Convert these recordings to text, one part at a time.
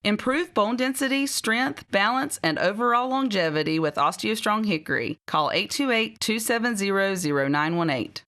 Improve bone density, strength, balance, and overall longevity with OsteoStrong Hickory. Call 828-270-0918.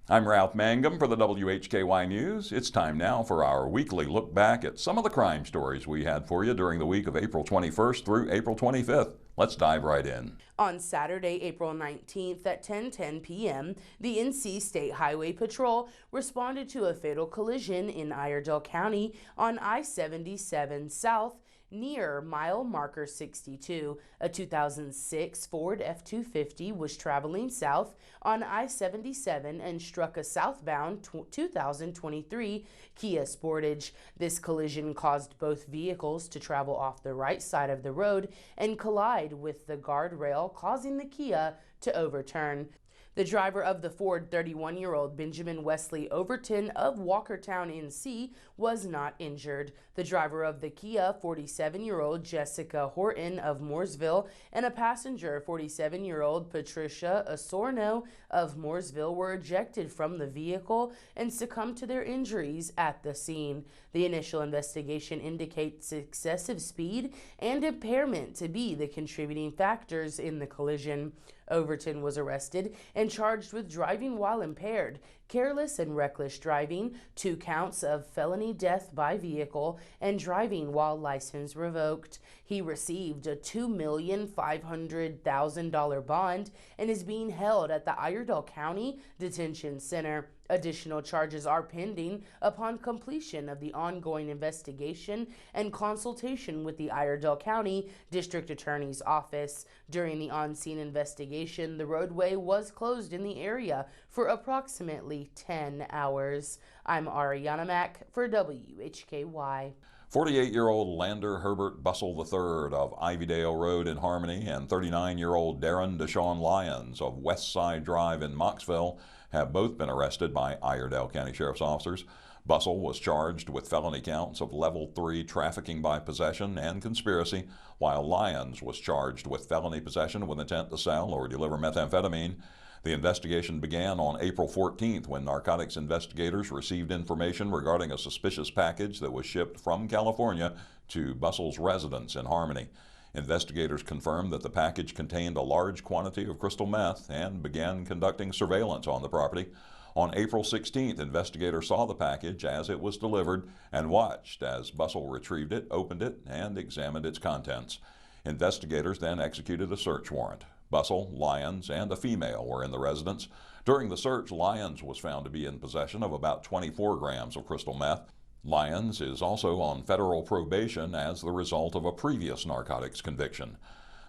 I'm Ralph Mangum for the WHKY News. It's time now for our weekly look back at some of the crime stories we had for you during the week of April 21st through April 25th. Let's dive right in. On Saturday, April 19th at 10:10 p.m., the NC State Highway Patrol responded to a fatal collision in Iredell County on I-77 South near mile marker 62. A 2006 Ford F-250 was traveling south on I-77 and struck a southbound 2023 Kia Sportage. This collision caused both vehicles to travel off the right side of the road and collide with the guardrail, causing the Kia to overturn. The driver of the Ford, 31-year-old Benjamin Wesley Overton of Walkertown, NC, was not injured. The driver of the Kia, 47-year-old Jessica Horton of Mooresville, and a passenger, 47-year-old Patricia Osorno of Mooresville, were ejected from the vehicle and succumbed to their injuries at the scene. The initial investigation indicates excessive speed and impairment to be the contributing factors in the collision. Overton was arrested and charged with driving while impaired, careless and reckless driving, 2 counts of felony death by vehicle, and driving while license revoked. He received a $2,500,000 bond and is being held at the Iredell County Detention Center. Additional charges are pending upon completion of the ongoing investigation and consultation with the Iredell County District Attorney's Office. During the on-scene investigation, the roadway was closed in the area for approximately 10 hours. I'm Ariana Mack for WHKY. 48-year-old Lander Herbert Bussell III of Ivydale Road in Harmony and 39-year-old Darren Deshaun Lyons of West Side Drive in Moxville have both been arrested by Iredell County Sheriff's officers. Bussell was charged with felony counts of level 3 trafficking by possession and conspiracy, while Lyons was charged with felony possession with intent to sell or deliver methamphetamine. The investigation began on April 14th when narcotics investigators received information regarding a suspicious package that was shipped from California to Bussell's residence in Harmony. Investigators confirmed that the package contained a large quantity of crystal meth and began conducting surveillance on the property. On April 16th, investigators saw the package as it was delivered and watched as Bussell retrieved it, opened it, and examined its contents. Investigators then executed a search warrant. Bussell, Lyons, and a female were in the residence. During the search, Lyons was found to be in possession of about 24 grams of crystal meth. Lyons is also on federal probation as the result of a previous narcotics conviction.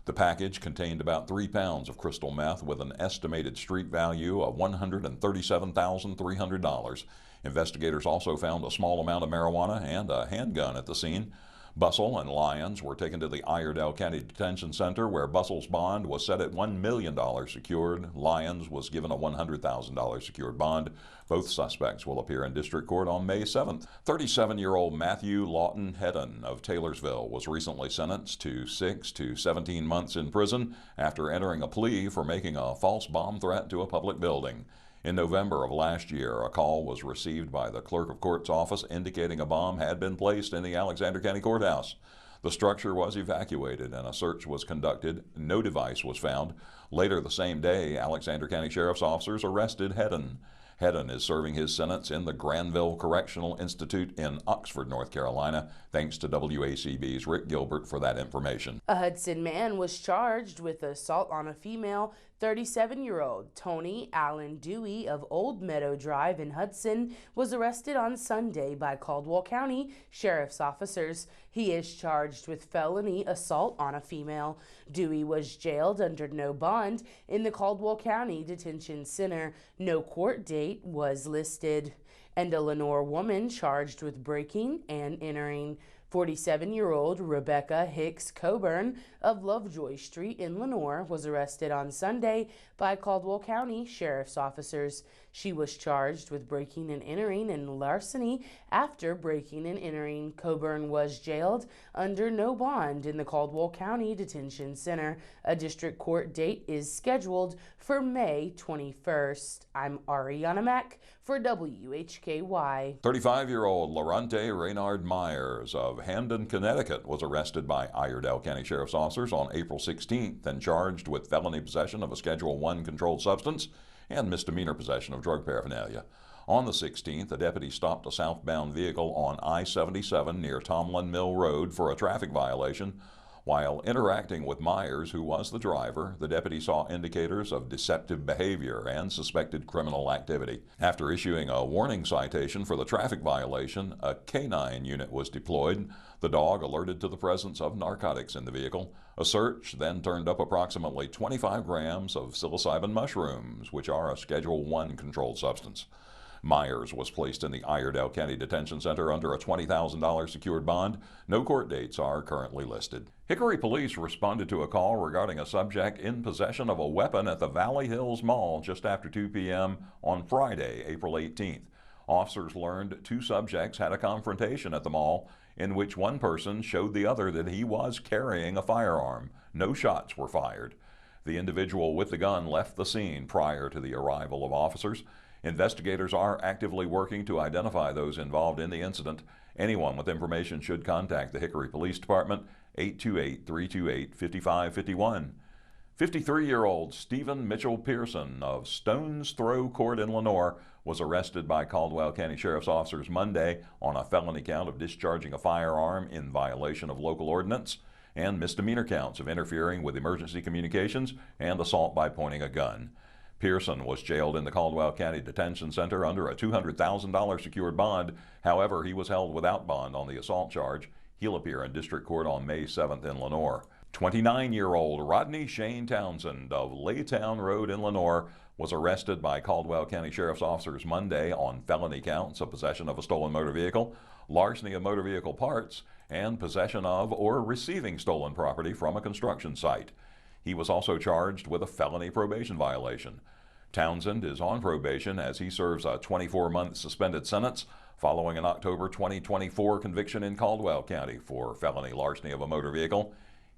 The package contained about 3 pounds of crystal meth with an estimated street value of $137,300. Investigators also found a small amount of marijuana and a handgun at the scene. Bussell and Lyons were taken to the Iredell County Detention Center, where Bussell's bond was set at $1 million secured. Lyons was given a $100,000 secured bond. Both suspects will appear in district court on May 7th. 37-year-old Matthew Lawton Hedden of Taylorsville was recently sentenced to 6 to 17 months in prison after entering a plea for making a false bomb threat to a public building. In November of last year, a call was received by the clerk of court's office indicating a bomb had been placed in the Alexander County Courthouse. The structure was evacuated and a search was conducted. No device was found. Later the same day, Alexander County Sheriff's officers arrested Hedden. Hedden is serving his sentence in the Granville Correctional Institute in Oxford, North Carolina. Thanks to WACB's Rick Gilbert for that information. A Hudson man was charged with assault on a female. 37-year-old Tony Allen Dewey of Old Meadow Drive in Hudson was arrested on Sunday by Caldwell County Sheriff's officers. He is charged with felony assault on a female. Dewey was jailed under no bond in the Caldwell County Detention Center. No court date was listed. And a Lenore woman charged with breaking and entering. 47-year-old Rebecca Hicks Coburn of Lovejoy Street in Lenore was arrested on Sunday by Caldwell County Sheriff's officers. She was charged with breaking and entering and larceny after breaking and entering. Coburn was jailed under no bond in the Caldwell County Detention Center. A district court date is scheduled for May 21st. I'm Ariana Mack for WHKY. 35-year-old Lorante Reynard Myers of Hamden, Connecticut, was arrested by Iredell County Sheriff's officers on April 16th and charged with felony possession of a Schedule I controlled substance and misdemeanor possession of drug paraphernalia. On the 16th, a deputy stopped a southbound vehicle on I-77 near Tomlin Mill Road for a traffic violation. While interacting with Myers, who was the driver, the deputy saw indicators of deceptive behavior and suspected criminal activity. After issuing a warning citation for the traffic violation, a canine unit was deployed. The dog alerted to the presence of narcotics in the vehicle. A search then turned up approximately 25 grams of psilocybin mushrooms, which are a Schedule I controlled substance. Myers was placed in the Iredell County Detention Center under a $20,000 secured bond. No court dates are currently listed. Hickory police responded to a call regarding a subject in possession of a weapon at the Valley Hills Mall just after 2 p.m. on Friday, April 18th. Officers learned two subjects had a confrontation at the mall in which one person showed the other that he was carrying a firearm. No shots were fired. The individual with the gun left the scene prior to the arrival of officers. Investigators are actively working to identify those involved in the incident. Anyone with information should contact the Hickory Police Department, 828-328-5551. 53-year-old Stephen Mitchell Pearson of Stones Throw Court in Lenoir was arrested by Caldwell County Sheriff's officers Monday on a felony count of discharging a firearm in violation of local ordinance and misdemeanor counts of interfering with emergency communications and assault by pointing a gun. Pearson was jailed in the Caldwell County Detention Center under a $200,000 secured bond. However, he was held without bond on the assault charge. He'll appear in district court on May 7th in Lenoir. 29-year-old Rodney Shane Townsend of Laytown Road in Lenoir was arrested by Caldwell County Sheriff's officers Monday on felony counts of possession of a stolen motor vehicle, larceny of motor vehicle parts, and possession of or receiving stolen property from a construction site. He was also charged with a felony probation violation. Townsend is on probation as he serves a 24-month suspended sentence following an October 2024 conviction in Caldwell County for felony larceny of a motor vehicle.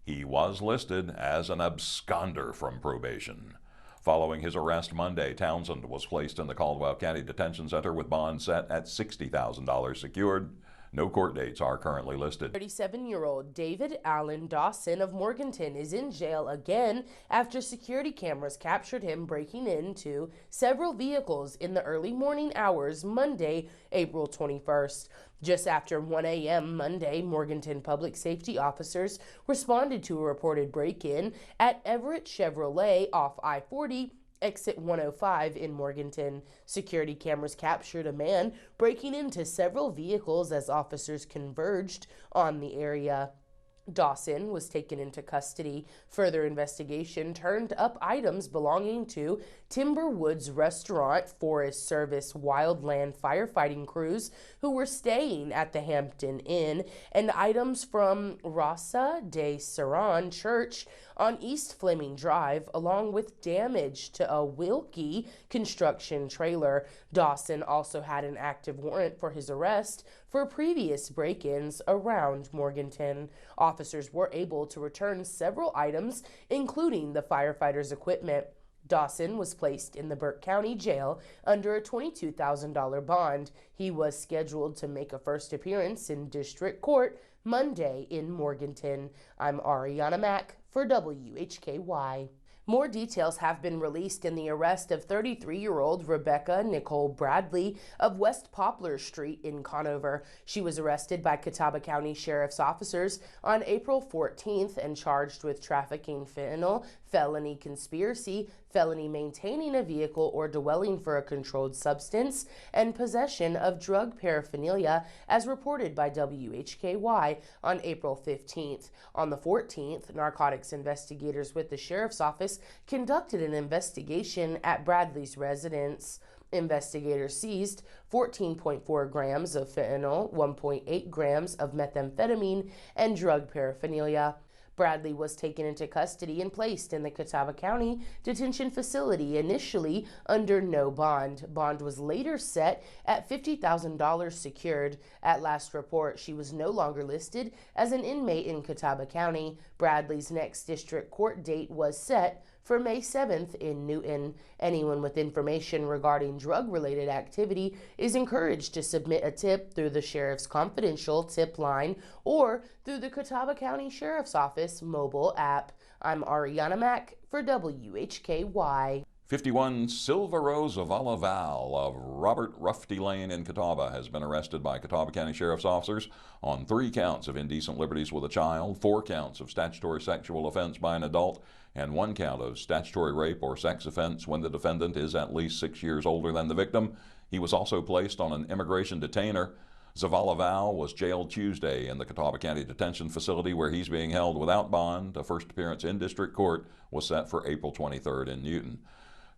He was listed as an absconder from probation. Following his arrest Monday, Townsend was placed in the Caldwell County Detention Center with bond set at $60,000 secured. No court dates are currently listed. 37-year-old David Allen Dawson of Morganton is in jail again after security cameras captured him breaking into several vehicles in the early morning hours Monday, April 21st. Just after 1 a.m. Monday, Morganton public safety officers responded to a reported break-in at Everett Chevrolet off I-40 exit 105 in Morganton. Security cameras captured a man breaking into several vehicles as officers converged on the area. Dawson was taken into custody. Further investigation turned up items belonging to Timberwoods Restaurant Forest Service Wildland firefighting crews who were staying at the Hampton Inn and items from Rosa de Saran Church on East Fleming Drive, along with damage to a Wilkie construction trailer. Dawson also had an active warrant for his arrest for previous break-ins around Morganton. Officers were able to return several items, including the firefighters' equipment. Dawson was placed in the Burke County Jail under a $22,000 bond. He was scheduled to make a first appearance in district court Monday in Morganton. I'm Ariana Mack for WHKY. More details have been released in the arrest of 33-year-old Rebecca Nicole Bradley of West Poplar Street in Conover. She was arrested by Catawba County Sheriff's officers on April 14th and charged with trafficking fentanyl, felony conspiracy, felony maintaining a vehicle or dwelling for a controlled substance, and possession of drug paraphernalia, as reported by WHKY on April 15th. On the 14th, narcotics investigators with the Sheriff's Office conducted an investigation at Bradley's residence. Investigators seized 14.4 grams of fentanyl, 1.8 grams of methamphetamine, and drug paraphernalia. Bradley was taken into custody and placed in the Catawba County Detention Facility, initially under no bond. Bond was later set at $50,000 secured. At last report, she was no longer listed as an inmate in Catawba County. Bradley's next district court date was set for May 7th in Newton. Anyone with information regarding drug-related activity is encouraged to submit a tip through the Sheriff's Confidential Tip Line or through the Catawba County Sheriff's Office mobile app. I'm Ariana Mack for WHKY. 51 Silvero Zavala Val of Robert Rufty Lane in Catawba has been arrested by Catawba County Sheriff's officers on 3 counts of indecent liberties with a child, 4 counts of statutory sexual offense by an adult, and 1 count of statutory rape or sex offense when the defendant is at least 6 years older than the victim. He was also placed on an immigration detainer. Zavala Val was jailed Tuesday in the Catawba County Detention Facility where he's being held without bond. A first appearance in district court was set for April 23rd in Newton.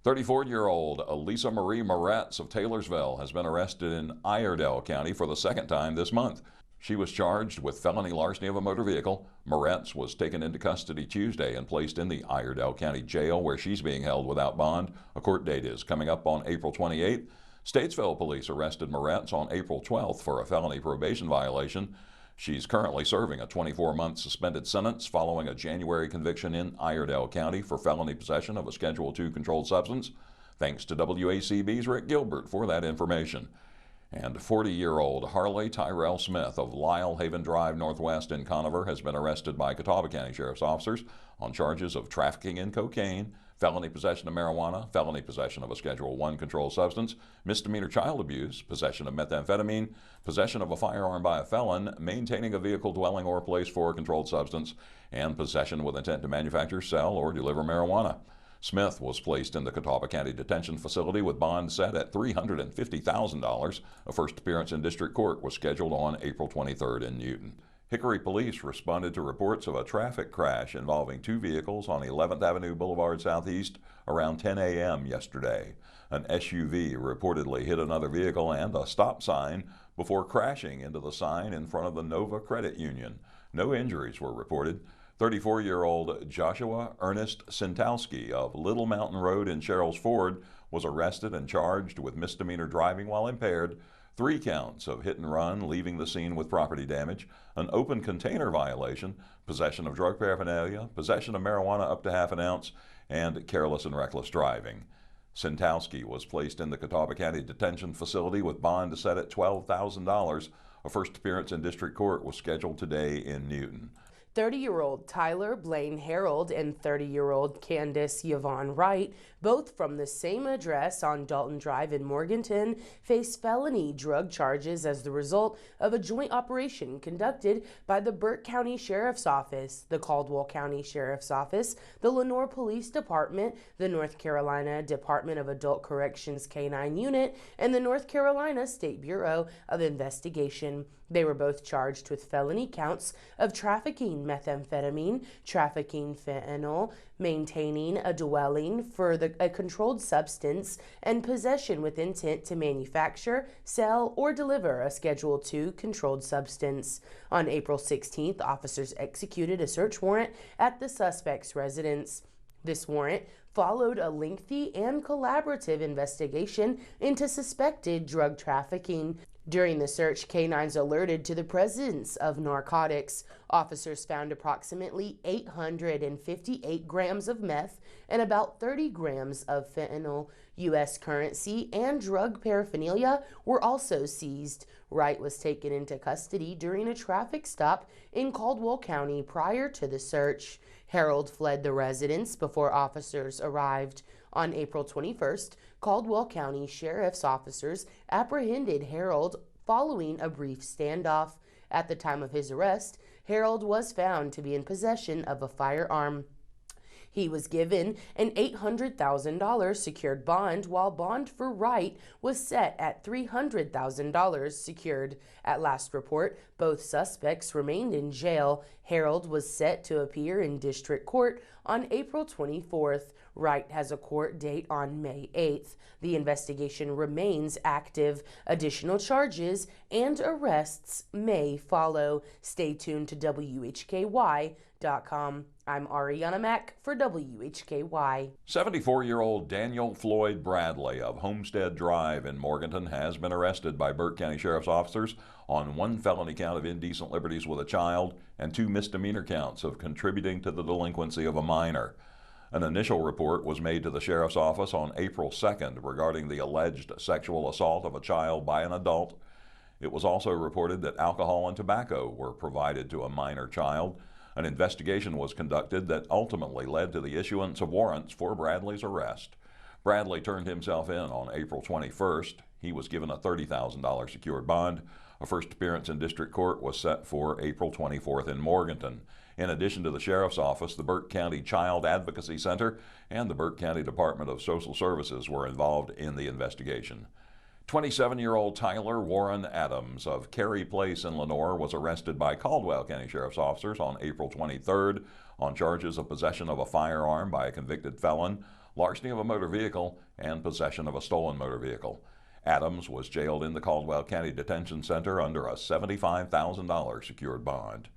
34-year-old Elisa Marie Moretz of Taylorsville has been arrested in Iredell County for the 2nd time this month. She was charged with felony larceny of a motor vehicle. Moretz was taken into custody Tuesday and placed in the Iredell County Jail where she's being held without bond. A court date is coming up on April 28th. Statesville police arrested Moretz on April 12th for a felony probation violation. She's currently serving a 24-month suspended sentence following a January conviction in Iredell County for felony possession of a Schedule II controlled substance. Thanks to WACB's Rick Gilbert for that information. And 40-year-old Harley Tyrell Smith of Lyle Haven Drive Northwest in Conover has been arrested by Catawba County Sheriff's officers on charges of trafficking in cocaine, felony possession of marijuana, felony possession of a Schedule I controlled substance, misdemeanor child abuse, possession of methamphetamine, possession of a firearm by a felon, maintaining a vehicle, dwelling, or place for a controlled substance, and possession with intent to manufacture, sell, or deliver marijuana. Smith was placed in the Catawba County Detention Facility with bond set at $350,000. A first appearance in district court was scheduled on April 23rd in Newton. Hickory police responded to reports of a traffic crash involving 2 vehicles on 11th Avenue Boulevard Southeast around 10 a.m. yesterday. An SUV reportedly hit another vehicle and a stop sign before crashing into the sign in front of the Nova Credit Union. No injuries were reported. 34-year-old Joshua Ernest Sintowski of Little Mountain Road in Sherrills Ford was arrested and charged with misdemeanor driving while impaired, 3 counts of hit and run, leaving the scene with property damage, an open container violation, possession of drug paraphernalia, possession of marijuana up to half an ounce, and careless and reckless driving. Sintowski was placed in the Catawba County Detention Facility with bond set at $12,000. A first appearance in district court was scheduled today in Newton. 30-year-old Tyler Blaine Harold and 30-year-old Candace Yvonne Wright, both from the same address on Dalton Drive in Morganton, face felony drug charges as the result of a joint operation conducted by the Burke County Sheriff's Office, the Caldwell County Sheriff's Office, the Lenoir Police Department, the North Carolina Department of Adult Corrections K-9 Unit, and the North Carolina State Bureau of Investigation. They were both charged with felony counts of trafficking methamphetamine, trafficking fentanyl, maintaining a dwelling for a controlled substance, and possession with intent to manufacture, sell, or deliver a Schedule II controlled substance. On April 16th, officers executed a search warrant at the suspect's residence. This warrant followed a lengthy and collaborative investigation into suspected drug trafficking. During the search, canines alerted to the presence of narcotics. Officers found approximately 858 grams of meth and about 30 grams of fentanyl. U.S. currency and drug paraphernalia were also seized. Wright was taken into custody during a traffic stop in Caldwell County prior to the search. Harold fled the residence before officers arrived. On April 21st, Caldwell County Sheriff's officers apprehended Harold following a brief standoff. At the time of his arrest, Harold was found to be in possession of a firearm. He was given an $800,000 secured bond, while bond for Wright was set at $300,000 secured. At last report, both suspects remained in jail. Harold was set to appear in district court on April 24th. Wright has a court date on May 8th. The investigation remains active. Additional charges and arrests may follow. Stay tuned to WHKY.com. I'm Ariana Mack for WHKY. 74-year-old Daniel Floyd Bradley of Homestead Drive in Morganton has been arrested by Burke County Sheriff's officers on 1 felony count of indecent liberties with a child and 2 misdemeanor counts of contributing to the delinquency of a minor. An initial report was made to the sheriff's office on April 2nd regarding the alleged sexual assault of a child by an adult. It was also reported that alcohol and tobacco were provided to a minor child. An investigation was conducted that ultimately led to the issuance of warrants for Bradley's arrest. Bradley turned himself in on April 21st. He was given a $30,000 secured bond. A first appearance in district court was set for April 24th in Morganton. In addition to the sheriff's office, the Burke County Child Advocacy Center and the Burke County Department of Social Services were involved in the investigation. 27-year-old Tyler Warren Adams of Carey Place in Lenoir was arrested by Caldwell County Sheriff's officers on April 23rd on charges of possession of a firearm by a convicted felon, larceny of a motor vehicle, and possession of a stolen motor vehicle. Adams was jailed in the Caldwell County Detention Center under a $75,000 secured bond.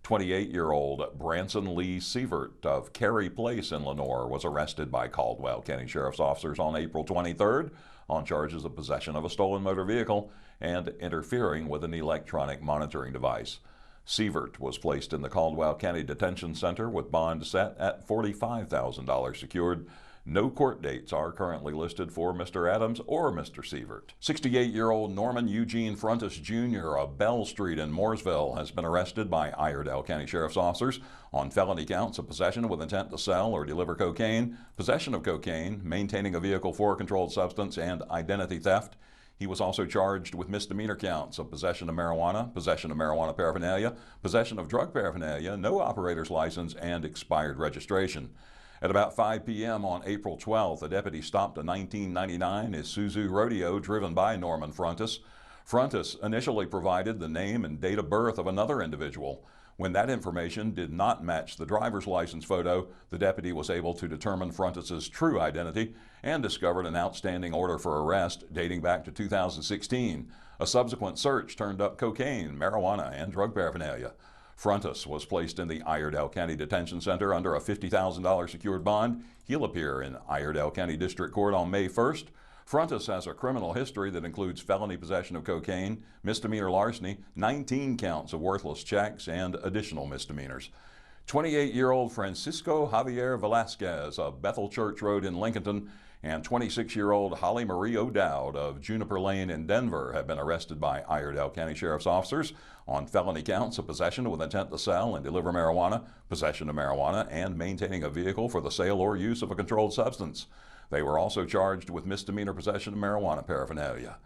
28-year-old Branson Lee Sievert of Carey Place in Lenoir was arrested by Caldwell County Sheriff's officers on April 23rd on charges of possession of a stolen motor vehicle and interfering with an electronic monitoring device. Sievert was placed in the Caldwell County Detention Center with bond set at $45,000 secured. No court dates are currently listed for Mr. Adams or Mr. Sievert. 68-year-old Norman Eugene Frontis Jr. of Bell Street in Mooresville has been arrested by Iredell County Sheriff's officers on felony counts of possession with intent to sell or deliver cocaine, possession of cocaine, maintaining a vehicle for a controlled substance, and identity theft. He was also charged with misdemeanor counts of possession of marijuana paraphernalia, possession of drug paraphernalia, no operator's license, and expired registration. At about 5 p.m. on April 12th, a deputy stopped a 1999 Isuzu Rodeo driven by Norman Frontis. Frontis initially provided the name and date of birth of another individual. When that information did not match the driver's license photo, the deputy was able to determine Frontis's true identity and discovered an outstanding order for arrest dating back to 2016. A subsequent search turned up cocaine, marijuana, and drug paraphernalia. Frontis was placed in the Iredell County Detention Center under a $50,000 secured bond. He'll appear in Iredell County District Court on May 1st. Frontis has a criminal history that includes felony possession of cocaine, misdemeanor larceny, 19 counts of worthless checks, and additional misdemeanors. 28-year-old Francisco Javier Velasquez of Bethel Church Road in Lincoln and 26-year-old Holly Marie O'Dowd of Juniper Lane in Denver have been arrested by Iredell County Sheriff's officers on felony counts of possession with intent to sell and deliver marijuana, possession of marijuana, and maintaining a vehicle for the sale or use of a controlled substance. They were also charged with misdemeanor possession of marijuana paraphernalia.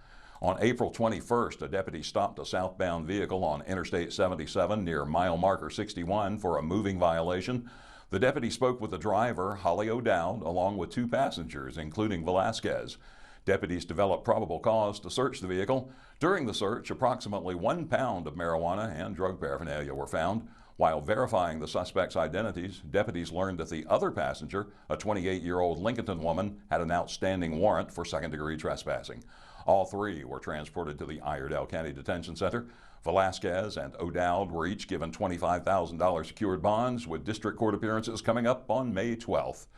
On April 21st, a deputy stopped a southbound vehicle on Interstate 77 near mile marker 61 for a moving violation. The deputy spoke with the driver, Holly O'Dowd, along with two passengers, including Velasquez. Deputies developed probable cause to search the vehicle. During the search, approximately 1 pound of marijuana and drug paraphernalia were found. While verifying the suspects' identities, deputies learned that the other passenger, a 28-year-old Lincoln woman, had an outstanding warrant for second-degree trespassing. All three were transported to the Iredell County Detention Center. Velasquez and O'Dowd were each given $25,000 secured bonds, with district court appearances coming up on May 12th.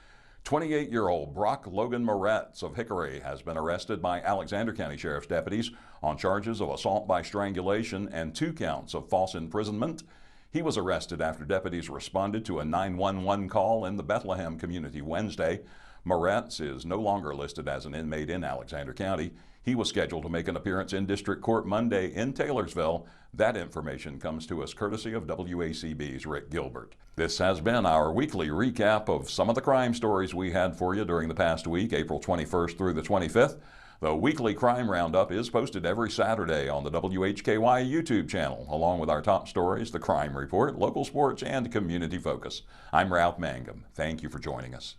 28-year-old Brock Logan Moretz of Hickory has been arrested by Alexander County Sheriff's deputies on charges of assault by strangulation and 2 counts of false imprisonment. He was arrested after deputies responded to a 911 call in the Bethlehem community Wednesday. Moretz is no longer listed as an inmate in Alexander County. He was scheduled to make an appearance in District Court Monday in Taylorsville. That information comes to us courtesy of WHKY's Rick Gilbert. This has been our weekly recap of some of the crime stories we had for you during the past week, April 21st through the 25th. The weekly crime roundup is posted every Saturday on the WHKY YouTube channel, along with our top stories, the crime report, local sports, and community focus. I'm Ralph Mangum. Thank you for joining us.